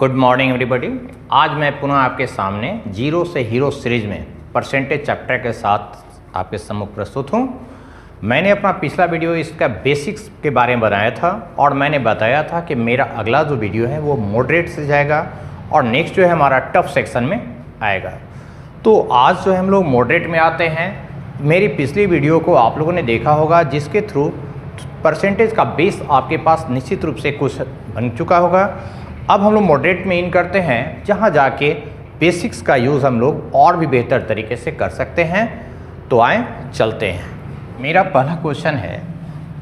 Good morning everybody. आज मैं पुनः आपके सामने जीरो से हीरो सीरीज में परसेंटेज चैप्टर के साथ आपके सम्मुख प्रस्तुत हूँ। मैंने अपना पिछला वीडियो इसका बेसिक्स के बारे में बनाया था और मैंने बताया था कि मेरा अगला जो वीडियो है वो मॉडरेट से जाएगा और नेक्स्ट जो है हमारा टफ सेक्शन में आएगा। तो आज जो है हम लोग मॉडरेट में आते हैं। मेरी पिछली वीडियो को आप लोगों ने देखा होगा जिसके थ्रू परसेंटेज का बेस आपके पास निश्चित रूप से कुछ बन चुका होगा। अब हम लोग मॉडरेट में इन करते हैं जहां जाके बेसिक्स का यूज़ हम लोग और भी बेहतर तरीके से कर सकते हैं। तो आए चलते हैं। मेरा पहला क्वेश्चन है,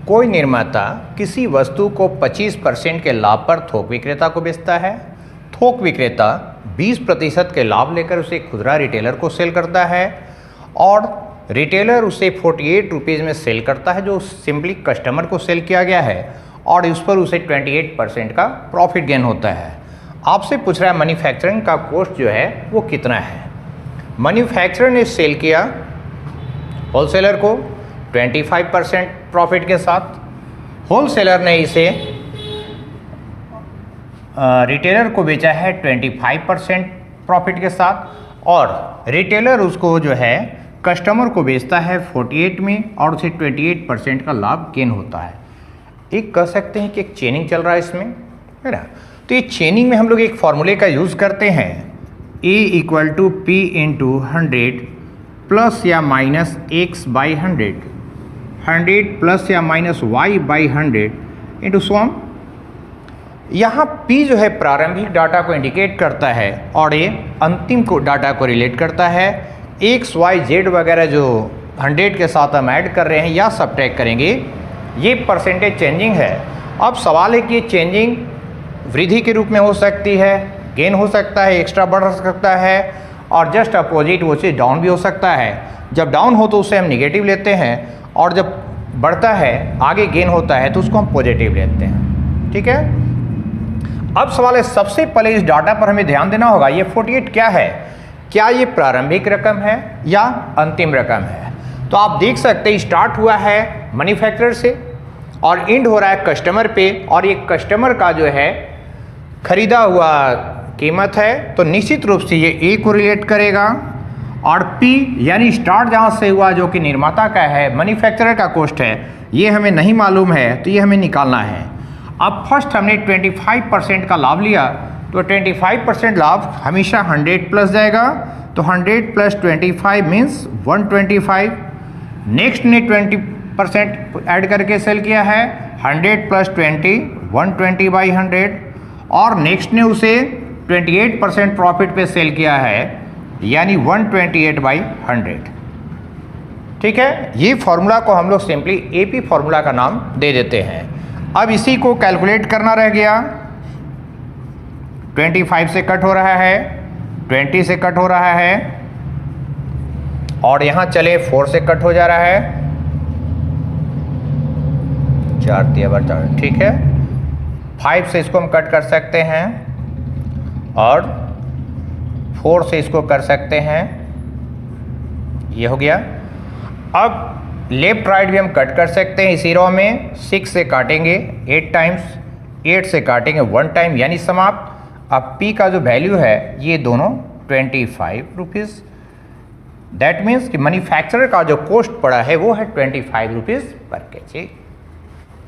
कोई निर्माता किसी वस्तु को 25% के लाभ पर थोक विक्रेता को बेचता है। थोक विक्रेता 20% के लाभ लेकर उसे खुदरा रिटेलर को सेल करता है और रिटेलर उसे 48 रुपीज़ में सेल करता है, जो सिंपली कस्टमर को सेल किया गया है और इस पर उसे 28% का प्रॉफिट गेन होता है। आपसे पूछ रहा है मैन्युफैक्चरिंग का कॉस्ट जो है वो कितना है। मैन्युफैक्चरर ने सेल किया होलसेलर को 25% प्रॉफिट के साथ, होलसेलर ने इसे रिटेलर को बेचा है 25% प्रॉफिट के साथ और रिटेलर उसको जो है कस्टमर को बेचता है 48 में और उसे 28% का लाभ गेन होता है। एक कह सकते हैं कि एक चेनिंग चल रहा है इसमें, है ना। तो ये चेनिंग में हम लोग एक फॉर्मूले का यूज़ करते हैं, A = P × 100 प्लस या माइनस x/100, 100 प्लस या माइनस y/100 इंटू सॉम। यहाँ P जो है प्रारंभिक डाटा को इंडिकेट करता है और ये अंतिम को डाटा को रिलेट करता है। x, y, z वगैरह जो 100 के साथ हम ऐड कर रहे हैं या सबट्रैक्ट करेंगे, ये परसेंटेज चेंजिंग है। अब सवाल है कि ये चेंजिंग वृद्धि के रूप में हो सकती है, गेन हो सकता है, एक्स्ट्रा बढ़ सकता है और जस्ट अपोजिट वो चीज़ डाउन भी हो सकता है। जब डाउन हो तो उसे हम निगेटिव लेते हैं और जब बढ़ता है आगे गेन होता है तो उसको हम पॉजिटिव लेते हैं। ठीक है। अब सवाल है, सबसे पहले इस डाटा पर हमें ध्यान देना होगा, ये 48 क्या है, क्या ये प्रारंभिक रकम है या अंतिम रकम है। तो आप देख सकते हैं स्टार्ट हुआ है मैन्युफैक्चरर से और एंड हो रहा है कस्टमर पे और ये कस्टमर का जो है खरीदा हुआ कीमत है, तो निश्चित रूप से ये ए को रिलेट करेगा और पी यानी स्टार्ट जहाँ से हुआ जो कि निर्माता का है, मैन्युफैक्चरर का कॉस्ट है, ये हमें नहीं मालूम है तो ये हमें निकालना है। अब फर्स्ट हमने 25% का लाभ लिया तो 25% लाभ हमेशा 100 प्लस जाएगा, तो 100 + 25 मीन्स 125। नेक्स्ट ने 20% ऐड करके सेल किया है, 100 + 20 120/100 और नेक्स्ट ने उसे 28% प्रॉफिट पे सेल किया है यानी 128/100। ठीक है। ये फॉर्मूला को हम लोग सिंपली एपी फॉर्मूला का नाम दे देते हैं। अब इसी को कैलकुलेट करना रह गया। 25 से कट हो रहा है, 20 से कट हो रहा है और यहाँ चले 4 से कट हो जा रहा है, 4 × 4। ठीक है। 5 से इसको हम कट कर सकते हैं और 4 से इसको कर सकते हैं, ये हो गया। अब लेफ्ट राइट भी हम कट कर सकते हैं इसी रो में। 6 से काटेंगे 8 टाइम्स, 8 से काटेंगे 1 टाइम यानी समाप्त। अब P का जो वैल्यू है ये दोनों 25 रुपीज़। दैट मीन्स कि मैन्युफैक्चरर का जो कॉस्ट पड़ा है वो है 25 रुपीज़ पर केजी।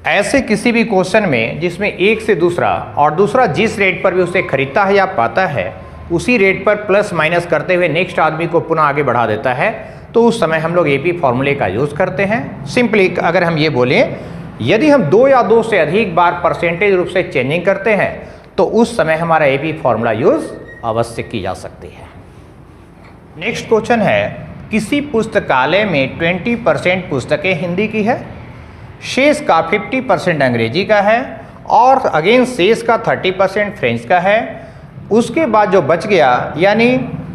ऐसे किसी भी क्वेश्चन में जिसमें एक से दूसरा और दूसरा जिस रेट पर भी उसे खरीदता है या पाता है उसी रेट पर प्लस माइनस करते हुए नेक्स्ट आदमी को पुनः आगे बढ़ा देता है, तो उस समय हम लोग एपी फॉर्मूले का यूज़ करते हैं। सिंपली अगर हम ये बोलें, यदि हम 2 या 2 से अधिक बार परसेंटेज रूप से चेंजिंग करते हैं तो उस समय हमारा एपी फॉर्मूला यूज़ अवश्य की जा सकती है। नेक्स्ट क्वेश्चन है, किसी पुस्तकालय में 20% पुस्तकें हिंदी की है, शेष का 50% अंग्रेजी का है और अगेन शेष का 30% फ्रेंच का है। उसके बाद जो बच गया यानी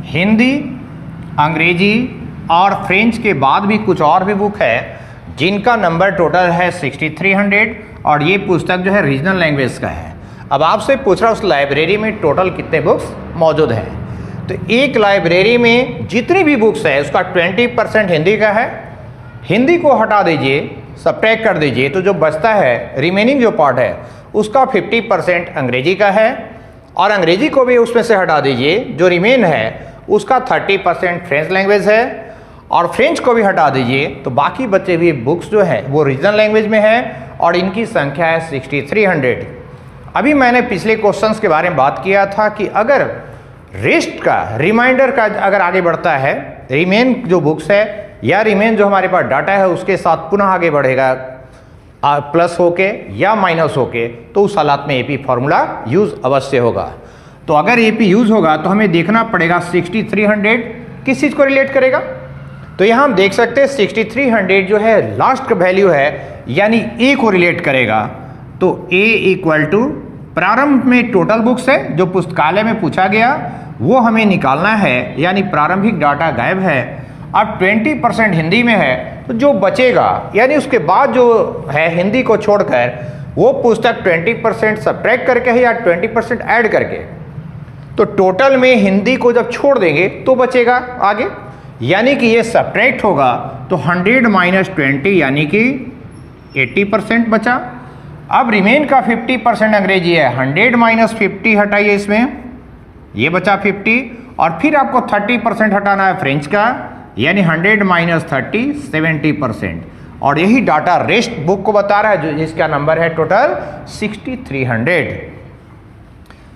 हिंदी, अंग्रेजी और फ्रेंच के बाद भी कुछ और भी बुक है जिनका नंबर टोटल है 6300 और ये पुस्तक जो है रीजनल लैंग्वेज का है। अब आपसे पूछ रहा उस लाइब्रेरी में टोटल कितने बुक्स मौजूद हैं। तो एक लाइब्रेरी में जितनी भी बुक्स है उसका 20% हिंदी का है। हिंदी को हटा दीजिए, सबट्रैक्ट कर दीजिए, तो जो बचता है रिमेनिंग जो पार्ट है उसका 50% अंग्रेजी का है और अंग्रेजी को भी उसमें से हटा दीजिए, जो रिमेन है उसका 30% फ्रेंच लैंग्वेज है, और फ्रेंच को भी हटा दीजिए तो बाकी बचे हुए बुक्स जो है वो रीजनल लैंग्वेज में है और इनकी संख्या है 6300। अभी मैंने पिछले क्वेश्चंस के बारे में बात किया था कि अगर रेस्ट का रिमाइंडर का अगर आगे बढ़ता है, रिमेन जो बुक्स है या रिमेन जो हमारे पास डाटा है उसके साथ पुनः आगे बढ़ेगा प्लस होके या माइनस होके, तो उस हालात में एपी फॉर्मूला यूज अवश्य होगा। तो अगर एपी यूज होगा तो हमें देखना पड़ेगा 6300 किस चीज को रिलेट करेगा। तो यहां हम देख सकते हैं 6300 जो है लास्ट का वैल्यू है, यानी ए को रिलेट करेगा। तो ए इक्वल टू प्रारंभ में टोटल बुक्स है जो पुस्तकालय में पूछा गया वो हमें निकालना है, यानी प्रारंभिक डाटा गायब है। अब 20% हिंदी में है तो जो बचेगा यानी उसके बाद जो है हिंदी को छोड़कर वो पुस्तक 20% सब्ट्रैक्ट करके है या 20% ऐड करके, तो टोटल में हिंदी को जब छोड़ देंगे तो बचेगा आगे, यानी कि ये सब्ट्रैक्ट होगा तो 100 माइनस 20 यानी कि 80% बचा। अब रिमेन का 50% अंग्रेजी है, 100 माइनस 50 हटाइए इसमें, ये बचा 50, और फिर आपको 30% हटाना है फ्रेंच का, यानी 100 माइनस 30 70%, और यही डाटा रेस्ट बुक को बता रहा है जो जिसका नंबर है टोटल 6300।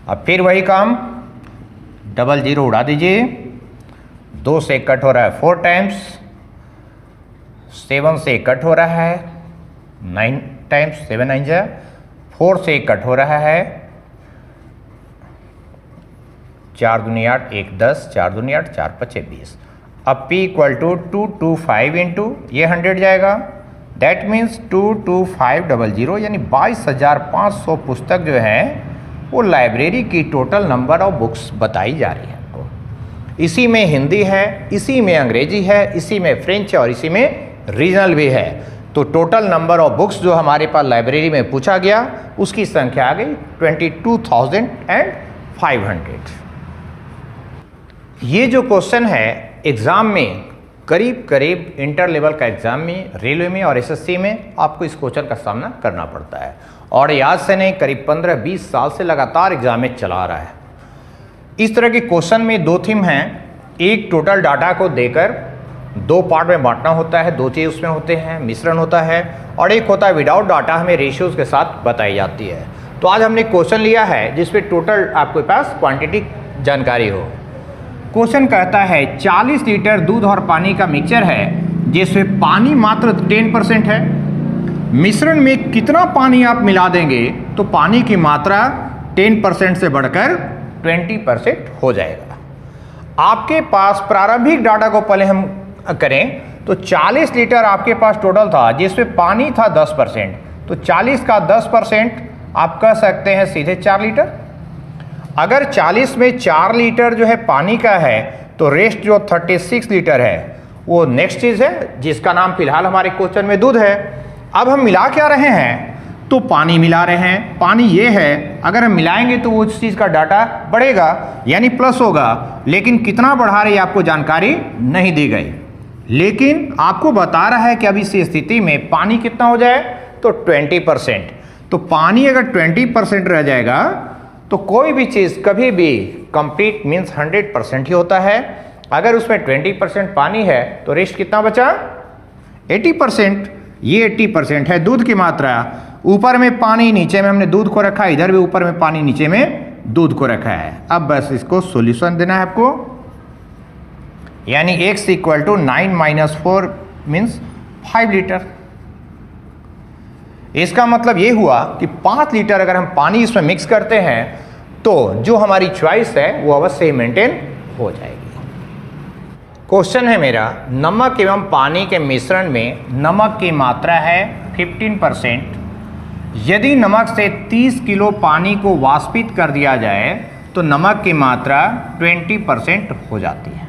अब फिर वही काम, डबल जीरो उड़ा दीजिए, 2 से कट हो रहा है 4 टाइम्स, 7 से कट हो रहा है 9 टाइम्स, 7 9 जा, 4 से कट हो रहा है 4 दूनी 8, 1 10, 4 दूनी 8, 4 5 20। अब P इक्वल टू 225 इंटू ये 100 जाएगा, दैट मीन्स 22500, यानी 22,500 पुस्तक जो है वो लाइब्रेरी की टोटल नंबर ऑफ बुक्स बताई जा रही है आपको। इसी में हिंदी है, इसी में अंग्रेजी है, इसी में फ्रेंच है और इसी में रीजनल भी है। तो टोटल नंबर ऑफ बुक्स जो हमारे पास लाइब्रेरी में पूछा गया उसकी संख्या आ गई 22,500। ये जो क्वेश्चन है एग्ज़ाम में करीब करीब इंटर लेवल का एग्ज़ाम में, रेलवे में और एसएससी में आपको इस क्वेश्चन का सामना करना पड़ता है, और याद से नहीं करीब 15-20 साल से लगातार एग्ज़ाम में चला रहा है। इस तरह के क्वेश्चन में 2 थीम हैं, एक टोटल डाटा को देकर 2 पार्ट में बांटना होता है, 2 चीज़ उसमें होते हैं, मिश्रण होता है, और एक होता है विदाउट डाटा, हमें रेशियोज के साथ बताई जाती है। तो आज हमने क्वेश्चन लिया है जिसपे टोटल आपके पास क्वांटिटी जानकारी हो। क्वेश्चन कहता है 40 लीटर दूध और पानी का मिक्सचर है जिसमें पानी मात्र 10% है, मिश्रण में कितना पानी आप मिला देंगे तो पानी की मात्रा 10% से बढ़कर 20% हो जाएगा। आपके पास प्रारंभिक डाटा को पहले हम करें तो 40 लीटर आपके पास टोटल था जिसमें पानी था 10%, तो 40 का 10% आप कह सकते हैं सीधे 4 लीटर। अगर 40 में 4 लीटर जो है पानी का है तो रेस्ट जो 36 लीटर है वो नेक्स्ट चीज़ है जिसका नाम फिलहाल हमारे क्वेश्चन में दूध है। अब हम मिला क्या रहे हैं तो पानी मिला रहे हैं, पानी ये है, अगर हम मिलाएंगे तो वो उस चीज़ का डाटा बढ़ेगा यानी प्लस होगा, लेकिन कितना बढ़ा रही है आपको जानकारी नहीं दी गई। लेकिन आपको बता रहा है कि अब इस स्थिति में पानी कितना हो जाए तो 20%। तो पानी अगर 20% रह जाएगा तो कोई भी चीज़ कभी भी कंप्लीट मीन्स 100% ही होता है। अगर उसमें 20% पानी है तो रेस्ट कितना बचा 80%। ये 80% है दूध की मात्रा, ऊपर में पानी नीचे में हमने दूध को रखा है, इधर भी ऊपर में पानी नीचे में दूध को रखा है। अब बस इसको सॉल्यूशन देना है आपको, यानी x equal to 9 minus 4 means 5 litre. इसका मतलब ये हुआ कि 5 लीटर अगर हम पानी इसमें मिक्स करते हैं तो जो हमारी चॉइस है वो अवश्य ही मेंटेन हो जाएगी। क्वेश्चन है मेरा, नमक एवं पानी के मिश्रण में नमक की मात्रा है 15%। यदि नमक से 30 किलो पानी को वाष्पित कर दिया जाए तो नमक की मात्रा 20% हो जाती है।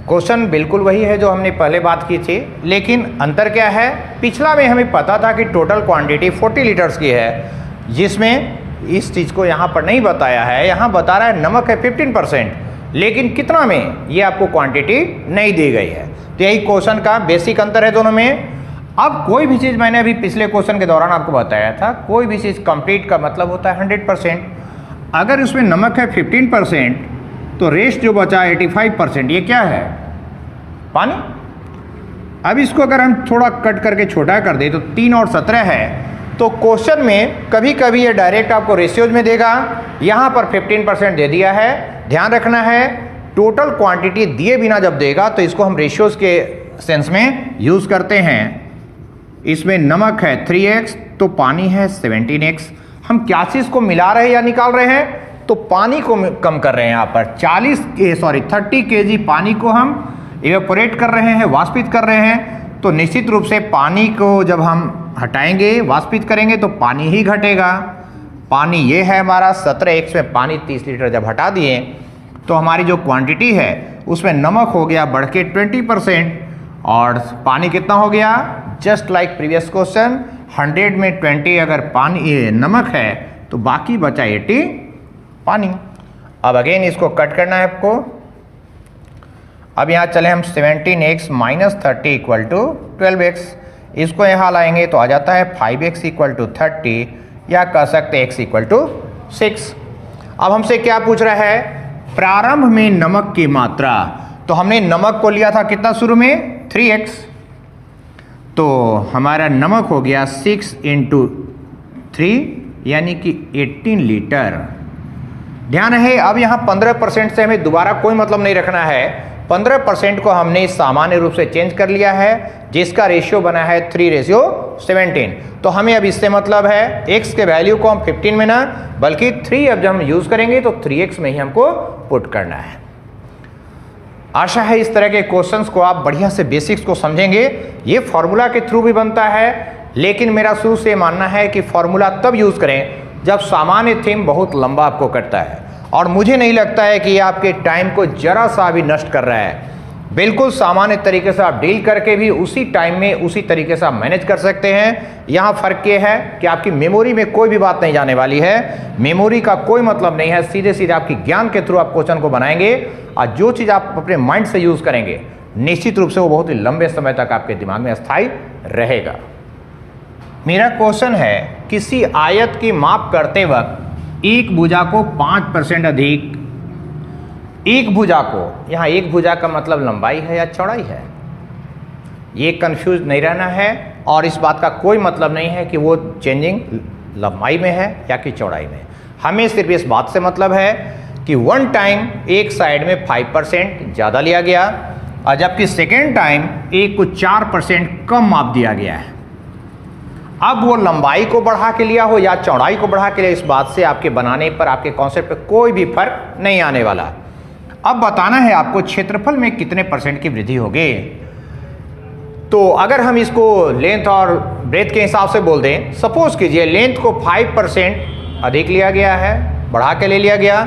क्वेश्चन बिल्कुल वही है जो हमने पहले बात की थी, लेकिन अंतर क्या है, पिछला में हमें पता था कि टोटल क्वांटिटी 40 लीटर्स की है, जिसमें इस चीज़ को यहाँ पर नहीं बताया है। यहाँ बता रहा है नमक है 15%, लेकिन कितना में ये आपको क्वांटिटी नहीं दी गई है। तो यही क्वेश्चन का बेसिक अंतर है दोनों में। अब कोई भी चीज़ मैंने अभी पिछले क्वेश्चन के दौरान आपको बताया था, कोई भी चीज़ कंप्लीट का मतलब होता है 100%। अगर उसमें नमक है 15%, तो रेस्ट जो बचा 85%, ये क्या है? पानी। अब इसको अगर हम थोड़ा कट करके छोटा कर दें तो 3 और 17 है। तो क्वेश्चन में कभी कभी ये डायरेक्ट आपको रेशियोज में देगा, यहाँ पर 15% दे दिया है। ध्यान रखना है, टोटल क्वांटिटी दिए बिना जब देगा तो इसको हम रेशियोज के सेंस में यूज़ करते हैं। इसमें नमक है 3x, तो पानी है 17x। हम क्या चीज़ को मिला रहे हैं या निकाल रहे हैं? तो पानी को कम कर रहे हैं। यहाँ पर 30 kg पानी को हम इवेपोरेट कर रहे हैं, वाष्पित कर रहे हैं। तो निश्चित रूप से पानी को जब हम हटाएंगे, वाष्पित करेंगे, तो पानी ही घटेगा। पानी ये है हमारा 17x में पानी 30 लीटर जब हटा दिए तो हमारी जो क्वांटिटी है उसमें नमक हो गया बढ़ के 20%, और पानी कितना हो गया? जस्ट लाइक प्रीवियस क्वेश्चन, 100 में 20 अगर पानी नमक है तो बाकी बचा 80 पानी। अब अगेन इसको कट करना है आपको। अब यहाँ चले हम 17x - 30 इक्वल टू 12x। इसको यहाँ लाएंगे तो आ जाता है 5x इक्वल टू 30, या कह सकते x इक्वल टू 6। अब हमसे क्या पूछ रहा है? प्रारंभ में नमक की मात्रा। तो हमने नमक को लिया था कितना शुरू में? 3x। तो हमारा नमक हो गया 6 × 3 यानी कि 18 लीटर। ध्यान है, अब यहाँ 15% से हमें दोबारा कोई मतलब नहीं रखना है। 15% को हमने सामान्य रूप से चेंज कर लिया है, जिसका रेशियो बना है 3:17। तो हमें अब इससे मतलब है x के वैल्यू को हम 15 में ना बल्कि 3 अब जब हम यूज करेंगे तो 3x में ही हमको पुट करना है। आशा है इस तरह के क्वेश्चंस को आप बढ़िया से बेसिक्स को समझेंगे। ये फॉर्मूला के थ्रू भी बनता है, लेकिन मेरा शुरू से मानना है कि फॉर्मूला तब यूज करें जब सामान्य थीम बहुत लंबा आपको कटता है, और मुझे नहीं लगता है कि ये आपके टाइम को जरा सा भी नष्ट कर रहा है। बिल्कुल सामान्य तरीके से आप डील करके भी उसी टाइम में उसी तरीके से आप मैनेज कर सकते हैं। यहाँ फर्क ये है कि आपकी मेमोरी में कोई भी बात नहीं जाने वाली है। मेमोरी का कोई मतलब नहीं है, सीधे सीधे आपकी ज्ञान के थ्रू आप क्वेश्चन को बनाएंगे, और जो चीज़ आप अपने माइंड से यूज करेंगे निश्चित रूप से वो बहुत ही लंबे समय तक आपके दिमाग में स्थायी रहेगा। मेरा क्वेश्चन है, किसी आयत की माप करते वक्त एक भुजा को 5% अधिक, एक भुजा को, यहाँ एक भुजा का मतलब लंबाई है या चौड़ाई है, ये कंफ्यूज नहीं रहना है। और इस बात का कोई मतलब नहीं है कि वो चेंजिंग लंबाई में है या कि चौड़ाई में। हमें सिर्फ इस बात से मतलब है कि वन टाइम एक साइड में 5% ज़्यादा लिया गया, और जबकि सेकेंड टाइम एक को 4% कम माप दिया गया है। अब वो लंबाई को बढ़ा के लिया हो या चौड़ाई को बढ़ा के लिया, इस बात से आपके बनाने पर, आपके कॉन्सेप्ट पे कोई भी फर्क नहीं आने वाला। अब बताना है आपको क्षेत्रफल में कितने % की वृद्धि होगी। तो अगर हम इसको लेंथ और ब्रेथ के हिसाब से बोल दें, सपोज कीजिए लेंथ को 5% अधिक लिया गया है, बढ़ा के ले लिया गया,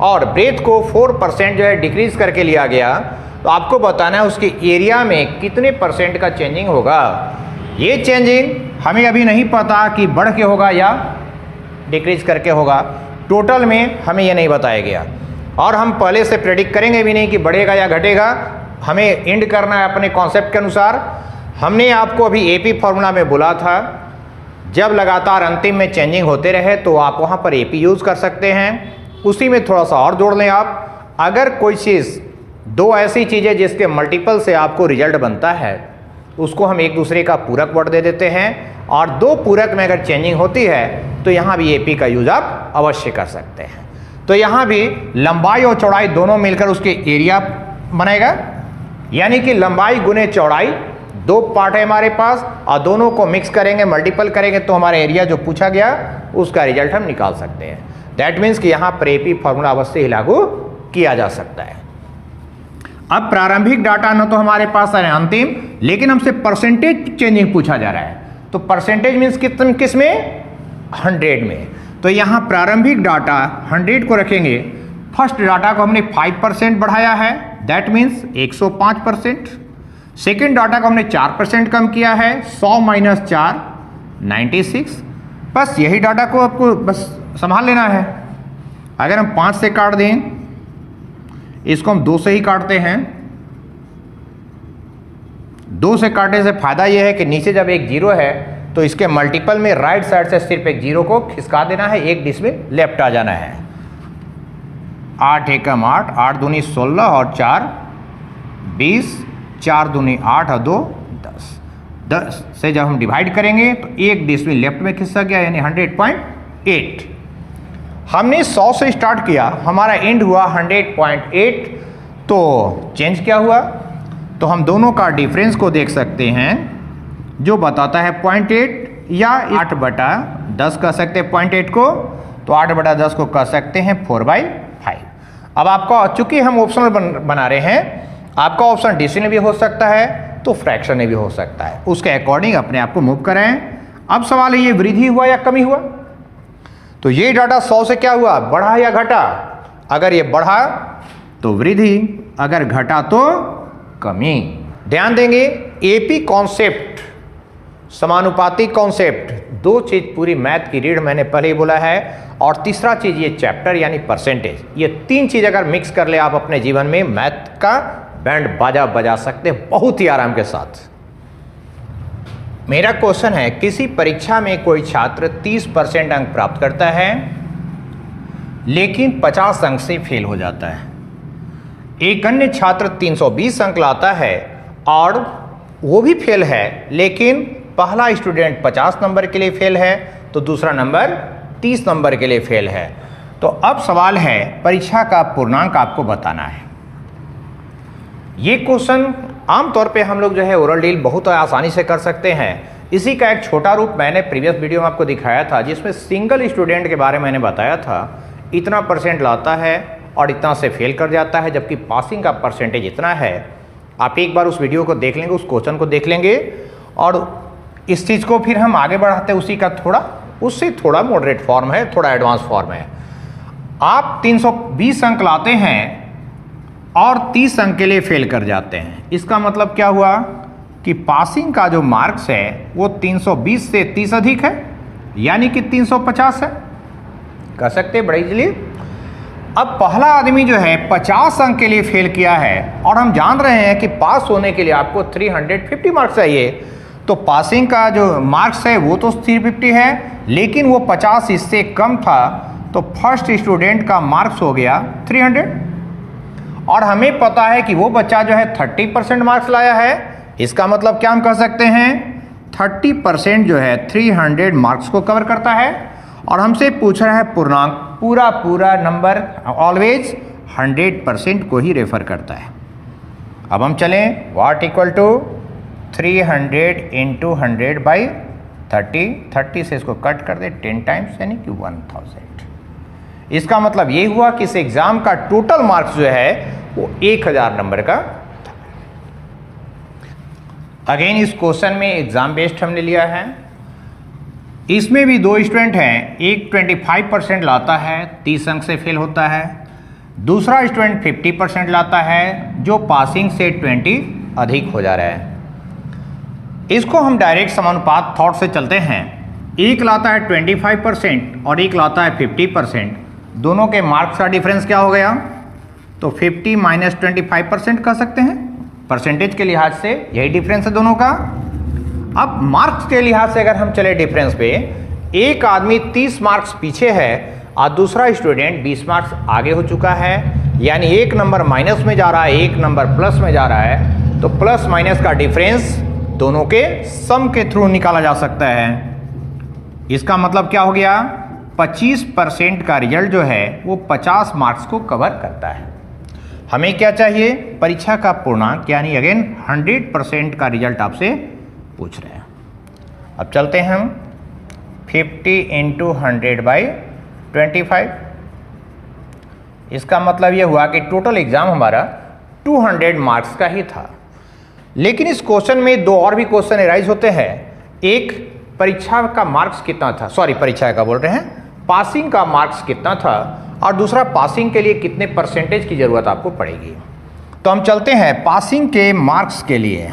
और ब्रेथ को 4% जो है डिक्रीज करके लिया गया, तो आपको बताना है उसके एरिया में कितने % का चेंजिंग होगा। ये चेंजिंग हमें अभी नहीं पता कि बढ़ के होगा या डिक्रीज करके होगा, टोटल में हमें ये नहीं बताया गया, और हम पहले से प्रेडिक्ट करेंगे भी नहीं कि बढ़ेगा या घटेगा। हमें एंड करना है अपने कॉन्सेप्ट के अनुसार। हमने आपको अभी एपी फॉर्मूला में बोला था, जब लगातार अंतिम में चेंजिंग होते रहे तो आप वहाँ पर एपी यूज़ कर सकते हैं। उसी में थोड़ा सा और जोड़ लें आप, अगर कोई चीज़, दो ऐसी चीज़ें जिसके मल्टीपल से आपको रिजल्ट बनता है, उसको हम एक दूसरे का पूरक वर्ड दे देते हैं, और दो पूरक में अगर चेंजिंग होती है तो यहाँ भी एपी का यूज आप अवश्य कर सकते हैं। तो यहाँ भी लंबाई और चौड़ाई दोनों मिलकर उसके एरिया बनेगा, यानी कि लंबाई गुने चौड़ाई, दो पार्ट है हमारे पास, और दोनों को मिक्स करेंगे, मल्टीपल करेंगे तो हमारा एरिया जो पूछा गया उसका रिजल्ट हम निकाल सकते हैं। दैट मीन्स कि यहाँ पर एपी फॉर्मूला अवश्य ही लागू किया जा सकता है। अब प्रारंभिक डाटा न तो हमारे पास है अंतिम, लेकिन हमसे परसेंटेज चेंजिंग पूछा जा रहा है। तो परसेंटेज मीन्स किस में? 100 में। तो यहाँ प्रारंभिक डाटा 100 को रखेंगे। फर्स्ट डाटा को हमने 5% बढ़ाया है, दैट मीन्स 105%। सेकेंड डाटा को हमने 4% कम किया है, 100 - 4 96। बस यही डाटा को आपको बस संभाल लेना है। अगर हम 5 से काट दें, इसको हम 2 से ही काटते हैं। 2 से काटने से फायदा यह है कि नीचे जब एक जीरो है तो इसके मल्टीपल में राइट साइड से सिर्फ एक जीरो को खिसका देना है, एक डिजिट में लेफ्ट आ जाना है। 8 एकम 8, 8 दूनी 16 और 4 20, 4 दूनी 8 और 2 10। 10 से जब हम डिवाइड करेंगे तो 1 डिसमिल लेफ्ट में खिसक गया, यानी 100.8। हमने 100 से स्टार्ट किया, हमारा एंड हुआ 100.8, तो चेंज क्या हुआ? तो हम दोनों का डिफरेंस को देख सकते हैं, जो बताता है 0.8 या 8/10 कह सकते हैं 0.8 को, तो 8/10 को कह सकते हैं 4/5। अब आपका, चूंकि हम ऑप्शनल बना रहे हैं, आपका ऑप्शन डिसिमल भी हो सकता है तो फ्रैक्शन में भी हो सकता है, उसके अकॉर्डिंग अपने आप को मूव करें। अब सवाल है, ये वृद्धि हुआ या कमी हुआ? तो ये डाटा 100 से क्या हुआ, बढ़ा या घटा? अगर ये बढ़ा तो वृद्धि, अगर घटा तो कमी। ध्यान देंगे, एपी कॉन्सेप्ट, समानुपातिक कॉन्सेप्ट, दो चीज पूरी मैथ की रीढ़ मैंने पहले ही बोला है, और तीसरा चीज ये चैप्टर यानी परसेंटेज। ये तीन चीज अगर मिक्स कर ले आप अपने जीवन में, मैथ का बैंड बाजा बजा सकते हैं बहुत ही आराम के साथ। मेरा क्वेश्चन है, किसी परीक्षा में कोई छात्र 30% अंक प्राप्त करता है लेकिन 50 अंक से फेल हो जाता है। एक अन्य छात्र 320 अंक लाता है और वो भी फेल है, लेकिन पहला स्टूडेंट 50 नंबर के लिए फेल है तो दूसरा नंबर 30 नंबर के लिए फेल है। तो अब सवाल है, परीक्षा का पूर्णांक आपको बताना है। ये क्वेश्चन आमतौर पे हम लोग जो है ओरल डील बहुत आसानी से कर सकते हैं। इसी का एक छोटा रूप मैंने प्रीवियस वीडियो में आपको दिखाया था, जिसमें सिंगल स्टूडेंट के बारे में मैंने बताया था, इतना परसेंट लाता है और इतना से फेल कर जाता है, जबकि पासिंग का परसेंटेज इतना है। आप एक बार उस वीडियो को देख लेंगे, उस क्वेश्चन को देख लेंगे, और इस चीज़ को फिर हम आगे बढ़ाते हैं, उसी का उससे थोड़ा मॉडरेट फॉर्म है, थोड़ा एडवांस फॉर्म है। आप 320 अंक लाते हैं और 30 अंक के लिए फेल कर जाते हैं। इसका मतलब क्या हुआ कि पासिंग का जो मार्क्स है वो 320 से 30 अधिक है, यानी कि 350 है, कह सकते हैं बड़े इजीली। अब पहला आदमी जो है 50 अंक के लिए फेल किया है, और हम जान रहे हैं कि पास होने के लिए आपको 350 मार्क्स चाहिए, तो पासिंग का जो मार्क्स है वो तो 350 है, लेकिन वो 50 इससे कम था, तो फर्स्ट स्टूडेंट का मार्क्स हो गया 300। और हमें पता है कि वो बच्चा जो है 30% मार्क्स लाया है। इसका मतलब क्या हम कह सकते हैं, 30% जो है 300 मार्क्स को कवर करता है, और हमसे पूछ रहा है पूर्णांक, पूरा नंबर ऑलवेज 100% को ही रेफर करता है। अब हम चलें, वाट इक्वल टू 300 इंटू 100/30, 30 से इसको कट कर दे 10 टाइम्स, यानी कि 1000। इसका मतलब ये हुआ कि इस एग्जाम का टोटल मार्क्स जो है वो 1000 नंबर का था। अगेन इस क्वेश्चन में एग्जाम बेस्ड हमने लिया है। इसमें भी दो स्टूडेंट हैं, एक 25% लाता है, 30 अंक से फेल होता है, दूसरा स्टूडेंट 50% लाता है, जो पासिंग से 20 अधिक हो जा रहा है। इसको हम डायरेक्ट समानुपात थॉट से चलते हैं। एक लाता है 25% और एक लाता है 50%, दोनों के मार्क्स का डिफरेंस क्या हो गया, तो 50 - 25% कह सकते हैं। परसेंटेज के लिहाज से यही डिफरेंस है दोनों का। अब मार्क्स के लिहाज से अगर हम चले डिफरेंस पे, एक आदमी 30 मार्क्स पीछे है और दूसरा स्टूडेंट 20 मार्क्स आगे हो चुका है, यानी एक नंबर माइनस में जा रहा है, एक नंबर प्लस में जा रहा है, तो प्लस माइनस का डिफरेंस दोनों के सम के थ्रू निकाला जा सकता है। इसका मतलब क्या हो गया, 25% का रिजल्ट जो है वो 50 मार्क्स को कवर करता है। हमें क्या चाहिए, परीक्षा का पूर्णांक, यानी अगेन 100% का रिजल्ट आपसे पूछ रहे हैं। अब चलते हैं हम 50 इंटू 100/25। इसका मतलब ये हुआ कि टोटल एग्जाम हमारा 200 मार्क्स का ही था। लेकिन इस क्वेश्चन में दो और भी क्वेश्चन एराइज होते हैं। एक, परीक्षा का मार्क्स कितना था, परीक्षा का बोल रहे हैं, पासिंग का मार्क्स कितना था, और दूसरा पासिंग के लिए कितने परसेंटेज की जरूरत आपको पड़ेगी। तो हम चलते हैं पासिंग के मार्क्स के लिए।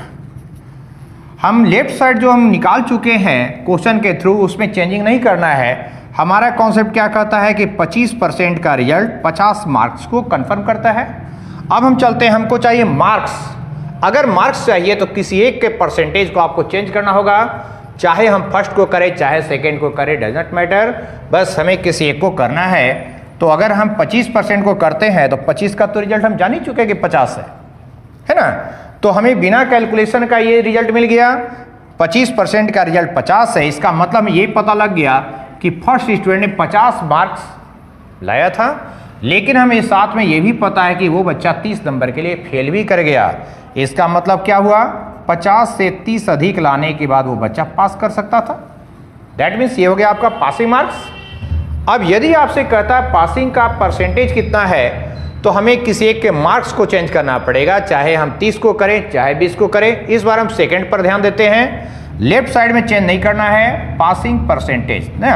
हम लेफ्ट साइड जो हम निकाल चुके हैं क्वेश्चन के थ्रू, उसमें चेंजिंग नहीं करना है। हमारा कॉन्सेप्ट क्या कहता है कि 25% का रिजल्ट 50 मार्क्स को कंफर्म करता है। अब हम चलते हैं, हमको चाहिए मार्क्स। अगर मार्क्स चाहिए तो किसी एक के परसेंटेज को आपको चेंज करना होगा, चाहे हम फर्स्ट को करें चाहे सेकंड को करें, डजंट मैटर, बस हमें किसी एक को करना है। तो अगर हम 25% को करते हैं तो 25 का तो रिजल्ट हम जान ही चुके कि 50 है ना। तो हमें बिना कैलकुलेशन का ये रिजल्ट मिल गया, 25% का रिजल्ट 50 है। इसका मतलब ये पता लग गया कि फर्स्ट स्टूडेंट ने 50 मार्क्स लाया था, लेकिन हमें साथ में ये भी पता है कि वो बच्चा 30 नंबर के लिए फेल भी कर गया। इसका मतलब क्या हुआ, 50 से 30 अधिक लाने के बाद वो बच्चा पास कर सकता था। दैट मीन्स ये हो गया आपका पासिंग मार्क्स। अब यदि आपसे कहता है पासिंग का परसेंटेज कितना है, तो हमें किसी एक के मार्क्स को चेंज करना पड़ेगा, चाहे हम 30 को करें चाहे 20 को करें। इस बार हम सेकंड पर ध्यान देते हैं, लेफ्ट साइड में चेंज नहीं करना है, पासिंग परसेंटेज ना।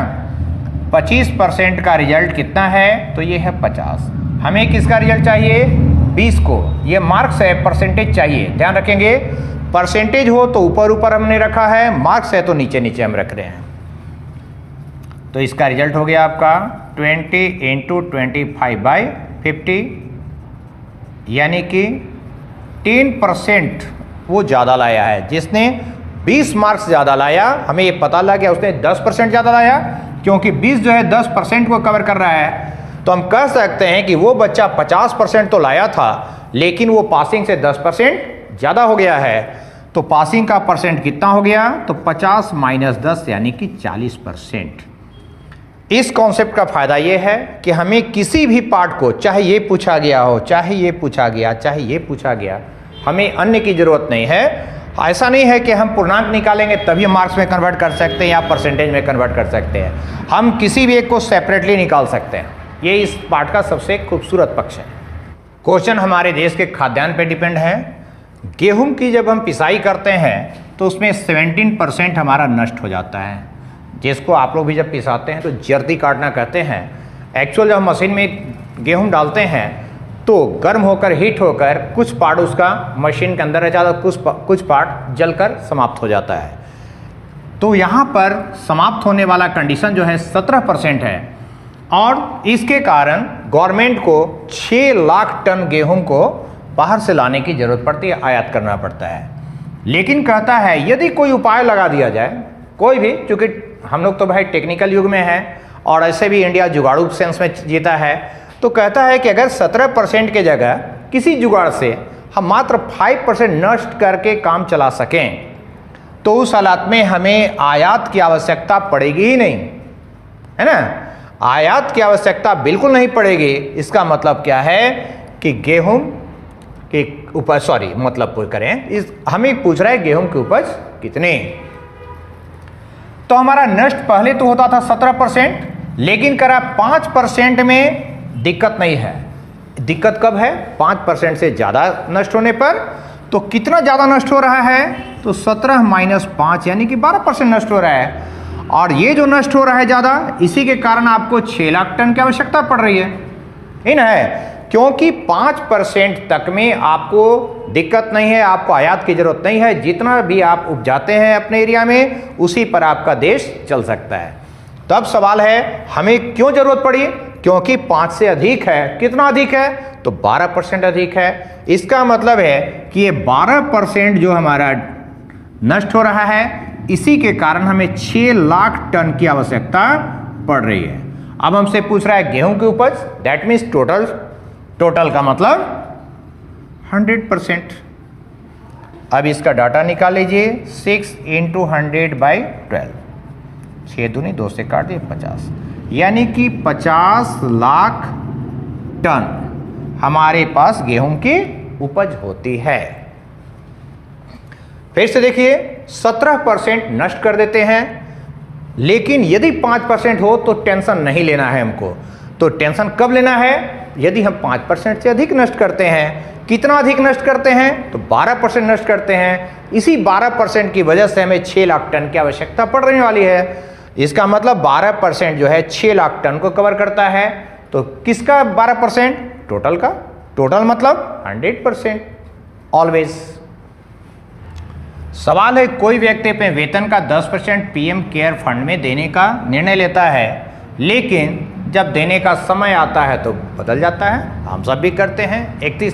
25% का रिजल्ट कितना है, तो ये है 50। हमें किसका रिजल्ट चाहिए, 20 को। ये मार्क्स है, परसेंटेज चाहिए, ध्यान रखेंगे। परसेंटेज हो तो ऊपर ऊपर हमने रखा है, मार्क्स है तो नीचे नीचे हम रख रहे हैं। तो इसका रिजल्ट हो गया आपका 20 × 25/50, यानी कि 10% वो ज़्यादा लाया है। जिसने 20 मार्क्स ज़्यादा लाया, हमें ये पता लग गया उसने 10% ज़्यादा लाया, क्योंकि 20 जो है 10% को कवर कर रहा है। तो हम कह सकते हैं कि वो बच्चा 50% तो लाया था, लेकिन वो पासिंग से 10% ज़्यादा हो गया है। तो पासिंग का परसेंट कितना हो गया, तो 50 - 10 यानी कि 40%। इस कॉन्सेप्ट का फायदा यह है कि हमें किसी भी पार्ट को, चाहे ये पूछा गया हो, चाहे ये पूछा गया, चाहे ये पूछा गया, हमें अन्य की जरूरत नहीं है। ऐसा नहीं है कि हम पूर्णांक निकालेंगे तभी मार्क्स में कन्वर्ट कर सकते हैं या परसेंटेज में कन्वर्ट कर सकते हैं। हम किसी भी एक को सेपरेटली निकाल सकते हैं। ये इस पार्ट का सबसे खूबसूरत पक्ष है। क्वेश्चन हमारे देश के खाद्यान्न पे डिपेंड है। गेहूं की जब हम पिसाई करते हैं तो उसमें 17% हमारा नष्ट हो जाता है, जिसको आप लोग भी जब पिसाते हैं तो जर्दी काटना कहते हैं। एक्चुअल जब हम मशीन में गेहूं डालते हैं तो गर्म होकर, हीट होकर कुछ पार्ट उसका मशीन के अंदर रह जाता है, कुछ पार्ट जलकर समाप्त हो जाता है। तो यहाँ पर समाप्त होने वाला कंडीशन जो है 17% है, और इसके कारण गवर्नमेंट को 6 लाख टन गेहूं को बाहर से लाने की जरूरत पड़ती है, आयात करना पड़ता है। लेकिन कहता है यदि कोई उपाय लगा दिया जाए, कोई भी, चूंकि हम लोग तो भाई टेक्निकल युग में हैं और ऐसे भी इंडिया जुगाड़ू सेंस में जीता है, तो कहता है कि अगर 17% के जगह किसी जुगाड़ से हम मात्र 5% नष्ट करके काम चला सकें, तो उस हालात में हमें आयात की आवश्यकता पड़ेगी ही नहीं, है ना। आयात की आवश्यकता बिल्कुल नहीं पड़ेगी। इसका मतलब क्या है कि गेहूं की उपज, सॉरी मतलब पूछ करें, इस हमें पूछ रहा है गेहूं की उपज कितने। तो हमारा नष्ट पहले तो होता था 17%, लेकिन करा 5% में दिक्कत नहीं है। दिक्कत कब है, 5% से ज़्यादा नष्ट होने पर। तो कितना ज़्यादा नष्ट हो रहा है, तो 17 - 5 यानी कि 12% नष्ट हो रहा है। और ये जो नष्ट हो रहा है ज़्यादा, इसी के कारण आपको 6 लाख टन की आवश्यकता पड़ रही है ना, क्योंकि 5% तक में आपको दिक्कत नहीं है, आपको आयात की जरूरत नहीं है। जितना भी आप उपजाते हैं अपने एरिया में, उसी पर आपका देश चल सकता है। तब सवाल है हमें क्यों जरूरत पड़ी, क्योंकि 5 से अधिक है। कितना अधिक है, तो 12% अधिक है। इसका मतलब है कि ये 12% जो हमारा नष्ट हो रहा है, इसी के कारण हमें 6 लाख टन की आवश्यकता पड़ रही है। अब हमसे पूछ रहा है गेहूं की उपज, दैट मीन्स टोटल का मतलब 100%। अब इसका डाटा निकाल लीजिए, 6 × 100/12, 6 दूनी 2 से काट दिए 50, यानी कि 50 लाख टन हमारे पास गेहूं की उपज होती है। फिर से देखिए, 17% नष्ट कर देते हैं, लेकिन यदि 5% हो तो टेंशन नहीं लेना है हमको। तो टेंशन कब लेना है, यदि हम 5% से अधिक नष्ट करते हैं। कितना अधिक नष्ट करते हैं, तो 12% नष्ट करते हैं। इसी 12% की वजह से हमें 6 लाख टन की आवश्यकता पड़ने वाली है। इसका मतलब 12% जो है 6 लाख टन को कवर करता है। तो किसका 12%, टोटल का। टोटल मतलब 100% ऑलवेज। सवाल है, कोई व्यक्ति अपने वेतन का 10% पीएम केयर फंड में देने का निर्णय लेता है, लेकिन जब देने का समय आता है तो बदल जाता है। हम सब भी करते हैं। 31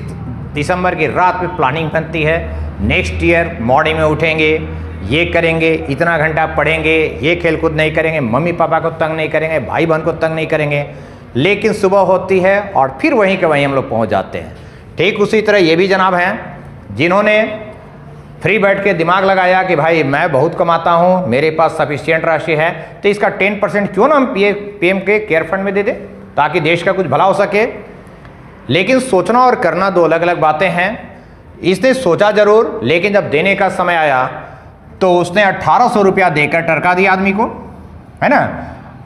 दिसंबर की रात में प्लानिंग बनती है, नेक्स्ट ईयर मॉर्निंग में उठेंगे, ये करेंगे, इतना घंटा पढ़ेंगे, ये खेलकूद नहीं करेंगे, मम्मी पापा को तंग नहीं करेंगे, भाई बहन को तंग नहीं करेंगे। लेकिन सुबह होती है और फिर वहीं के वहीं हम लोग पहुंच जाते हैं। ठीक उसी तरह ये भी जनाब हैं जिन्होंने फ्री बैठ के दिमाग लगाया कि भाई मैं बहुत कमाता हूं, मेरे पास सफिशिएंट राशि है, तो इसका 10% क्यों ना हम पीएम के केयर फंड में दे दें ताकि देश का कुछ भला हो सके। लेकिन सोचना और करना दो अलग अलग बातें हैं। इसने सोचा जरूर, लेकिन जब देने का समय आया तो उसने 1800 रुपया देकर टरका दिया आदमी को, है ना।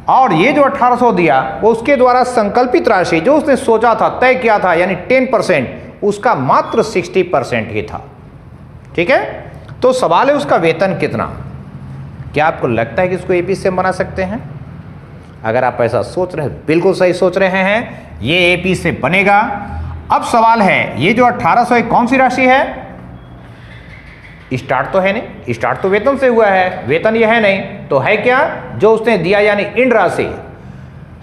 और ये जो 1800 दिया वो उसके द्वारा संकल्पित राशि जो उसने सोचा था, तय किया था, यानी 10%, उसका मात्र 60% ही था। ठीक है, तो सवाल है उसका वेतन कितना। क्या आपको लगता है कि इसको एपी से बना सकते हैं? अगर आप ऐसा सोच रहे हैं, बिल्कुल सही सोच रहे हैं, ये एपी से बनेगा। अब सवाल है ये जो 1800 कौन सी राशि है? स्टार्ट तो है नहीं, स्टार्ट तो वेतन से हुआ है, वेतन ये है नहीं, तो है क्या? जो उसने दिया यानी इन राशि।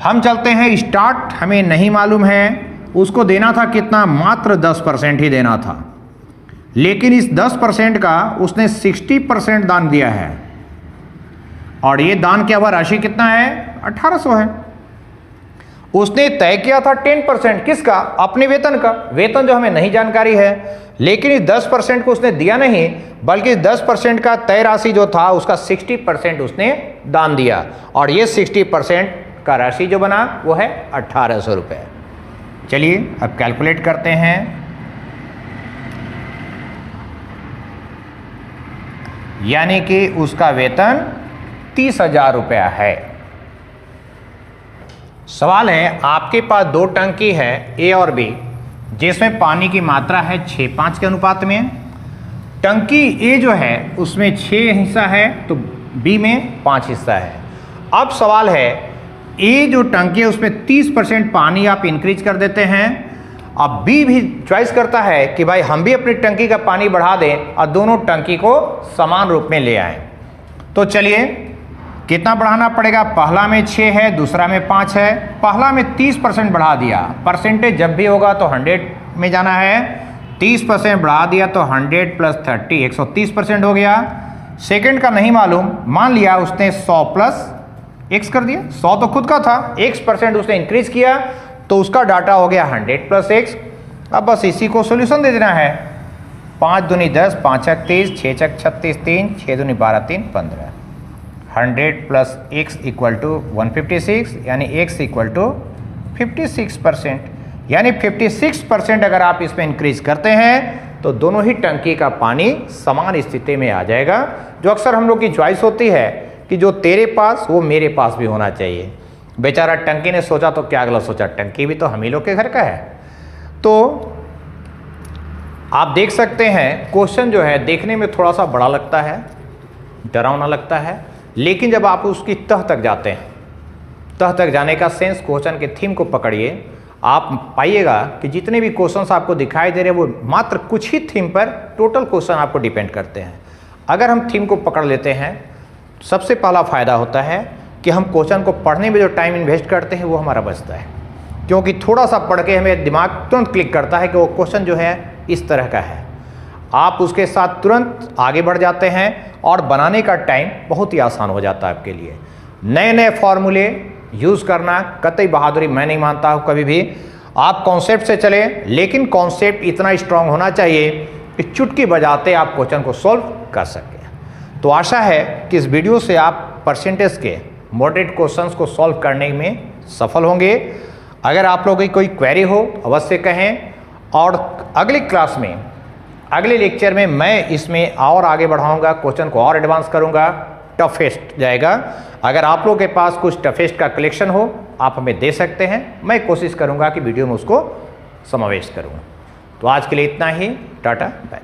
हम चलते हैं स्टार्ट, हमें नहीं मालूम है, उसको देना था कितना? मात्र 10% ही देना था। लेकिन इस 10% का उसने 60% दान दिया है, और ये दान किया हुआ राशि कितना है? 1800 है। उसने तय किया था 10%, किसका? अपने वेतन का। वेतन जो हमें नहीं जानकारी है, लेकिन इस 10% को उसने दिया नहीं, बल्कि 10% का तय राशि जो था उसका 60% उसने दान दिया, और ये 60% का राशि जो बना वो है 1800 रुपये। चलिए अब कैलकुलेट करते हैं। यानी कि उसका वेतन 30,000 रुपया है। सवाल है आपके पास 2 टंकी है ए और बी, जिसमें पानी की मात्रा है 6:5 के अनुपात में। टंकी ए जो है उसमें 6 हिस्सा है तो बी में 5 हिस्सा है। अब सवाल है ए जो टंकी है उसमें 30% पानी आप इंक्रीज कर देते हैं। अब बी भी चॉइस करता है कि भाई हम भी अपनी टंकी का पानी बढ़ा दें और दोनों टंकी को समान रूप में ले आएं। तो चलिए कितना बढ़ाना पड़ेगा? पहला में 6 है, दूसरा में 5 है। पहला में 30% बढ़ा दिया, परसेंटेज जब भी होगा तो 100 में जाना है। 30% बढ़ा दिया तो 100 + 30 130% हो गया। सेकंड का नहीं मालूम, मान लिया उसने 100 + x कर दिया। 100 तो खुद का था, x% उसने इंक्रीज किया तो उसका डाटा हो गया 100 + x। अब बस इसी को सोल्यूशन दे देना है। 5 दूनी 10, 5 छक 30, 6 छक 36, 3 6 दूनी 12, 3 15। 100 + x = 156, यानी x = 56%। यानी 56% अगर आप इसमें इंक्रीज करते हैं तो दोनों ही टंकी का पानी समान स्थिति में आ जाएगा। जो अक्सर हम लोग की चॉइस होती है कि जो तेरे पास वो मेरे पास भी होना चाहिए। बेचारा टंकी ने सोचा तो क्या गलत सोचा, टंकी भी तो हम ही लोग के घर का है। तो आप देख सकते हैं क्वेश्चन जो है देखने में थोड़ा सा बड़ा लगता है, डरावना लगता है, लेकिन जब आप उसकी तह तक जाते हैं, तह तक जाने का सेंस, क्वेश्चन के थीम को पकड़िए, आप पाइएगा कि जितने भी क्वेश्चंस आपको दिखाई दे रहे हैं वो मात्र कुछ ही थीम पर टोटल क्वेश्चन आपको डिपेंड करते हैं। अगर हम थीम को पकड़ लेते हैं, सबसे पहला फ़ायदा होता है कि हम क्वेश्चन को पढ़ने में जो टाइम इन्वेस्ट करते हैं वो हमारा बचता है, क्योंकि थोड़ा सा पढ़ के हमें दिमाग तुरंत क्लिक करता है कि वो क्वेश्चन जो है इस तरह का है। आप उसके साथ तुरंत आगे बढ़ जाते हैं और बनाने का टाइम बहुत ही आसान हो जाता है आपके लिए। नए नए फॉर्मूले यूज़ करना कतई बहादुरी मैं नहीं मानता हूँ कभी भी। आप कॉन्सेप्ट से चले, लेकिन कॉन्सेप्ट इतना स्ट्रांग होना चाहिए कि चुटकी बजाते आप क्वेश्चन को सॉल्व कर सकें। तो आशा है कि इस वीडियो से आप परसेंटेज के मॉडरेट क्वेश्चंस को सॉल्व करने में सफल होंगे। अगर आप लोगों की कोई क्वेरी हो अवश्य कहें, और अगली क्लास में, अगले लेक्चर में मैं इसमें और आगे बढ़ाऊंगा, क्वेश्चन को और एडवांस करूंगा, टफेस्ट जाएगा। अगर आप लोगों के पास कुछ टफेस्ट का कलेक्शन हो आप हमें दे सकते हैं, मैं कोशिश करूंगा कि वीडियो में उसको समावेश करूं। तो आज के लिए इतना ही, टाटा बाय।